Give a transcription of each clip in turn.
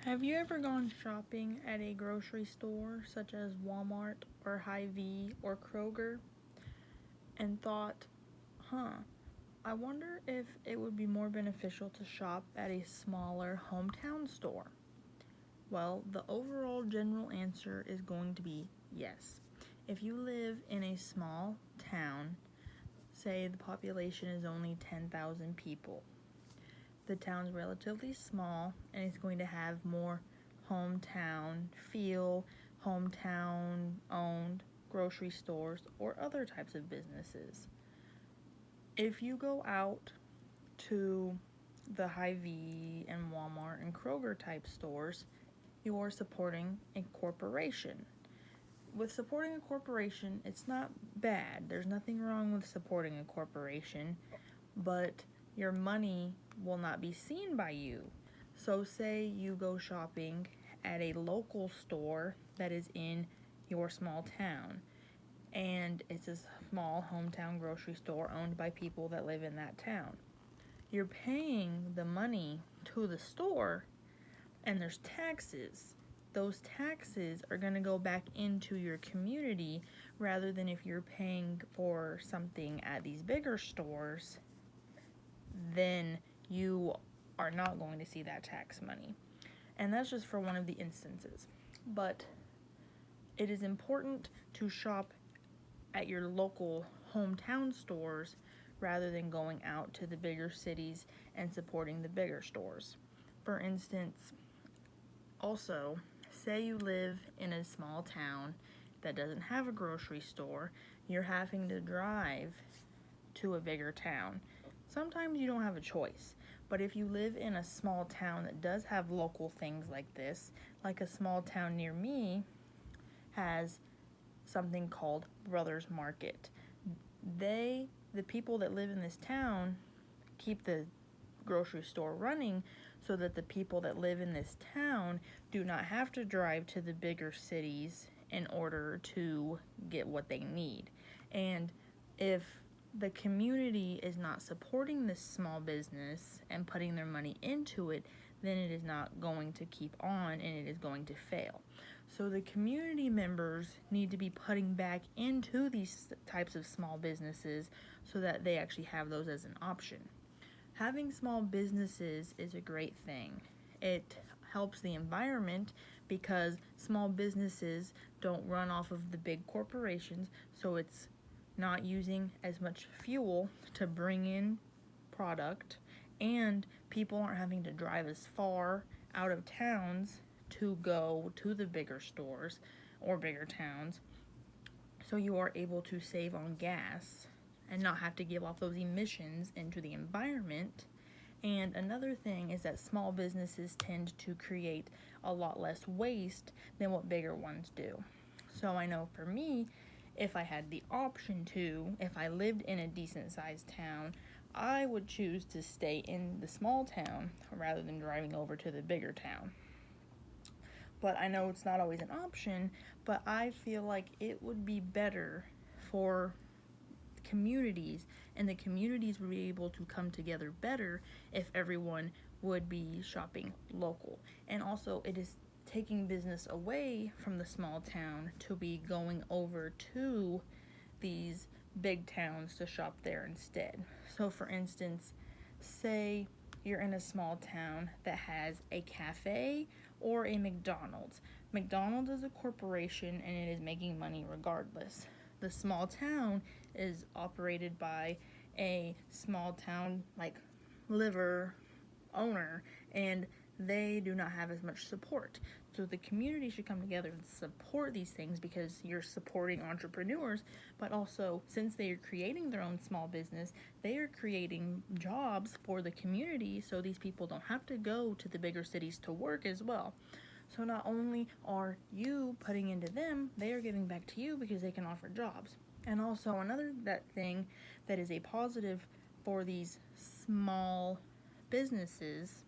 Have you ever gone shopping at a grocery store such as Walmart or Hy-Vee or Kroger and thought, huh, I wonder if it would be more beneficial to shop at a smaller hometown store? Well, the overall general answer is going to be yes. If you live in a small town, say the population is only 10,000 people, the town's relatively small and it's going to have more hometown feel, hometown owned grocery stores or other types of businesses. If you go out to the Hy-Vee and Walmart and Kroger type stores, you are supporting a corporation. With supporting a corporation, it's not bad. There's nothing wrong with supporting a corporation, but your money will not be seen by you. So say you go shopping at a local store that is in your small town, and it's a small hometown grocery store owned by people that live in that town. You're paying the money to the store, and there's taxes. Those taxes are going to go back into your community rather than if you're paying for something at these bigger stores, then you are not going to see that tax money. And that's just for one of the instances. But it is important to shop at your local hometown stores rather than going out to the bigger cities and supporting the bigger stores. For instance, also, say you live in a small town that doesn't have a grocery store, you're having to drive to a bigger town. Sometimes you don't have a choice, but if you live in a small town that does have local things like this, like a small town near me has something called Brothers Market. The people that live in this town, keep the grocery store running so that the people that live in this town do not have to drive to the bigger cities in order to get what they need. And if the community is not supporting this small business and putting their money into it, then it is not going to keep on and it is going to fail. So the community members need to be putting back into these types of small businesses so that they actually have those as an option. Having small businesses is a great thing. It helps the environment because small businesses don't run off of the big corporations, so it's not using as much fuel to bring in product, and people aren't having to drive as far out of towns to go to the bigger stores or bigger towns. So you are able to save on gas and not have to give off those emissions into the environment. And another thing is that small businesses tend to create a lot less waste than what bigger ones do. So I know for me, if I had the option to, if I lived in a decent sized town, I would choose to stay in the small town rather than driving over to the bigger town. But I know it's not always an option, but I feel like it would be better for communities, and the communities would be able to come together better if everyone would be shopping local. And also, it is taking business away from the small town to be going over to these big towns to shop there instead. So for instance, say you're in a small town that has a cafe or a McDonald's. McDonald's is a corporation and it is making money regardless. The small town is operated by a small town like liver owner, and they do not have as much support. So the community should come together and support these things because you're supporting entrepreneurs, but also since they are creating their own small business, they are creating jobs for the community so these people don't have to go to the bigger cities to work as well. So not only are you putting into them, they are giving back to you because they can offer jobs. And also another thing that is a positive for these small businesses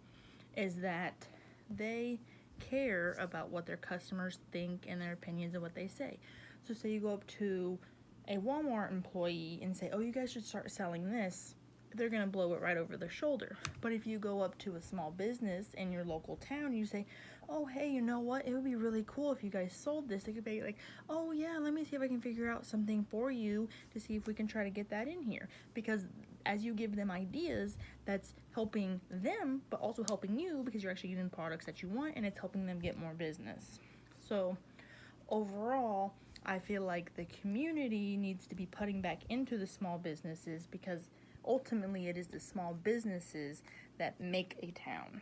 is that they care about what their customers think and their opinions and what they say. So say you go up to a Walmart employee and say, oh, you guys should start selling this. they're going to blow it right over their shoulder. But if you go up to a small business in your local town, you say, oh, hey, you know what? It would be really cool if you guys sold this. They could be like, oh, yeah, let me see if I can figure out something for you to see if we can try to get that in here. Because as you give them ideas, that's helping them, but also helping you because you're actually getting products that you want and it's helping them get more business. So overall, I feel like the community needs to be putting back into the small businesses because ultimately it is the small businesses that make a town.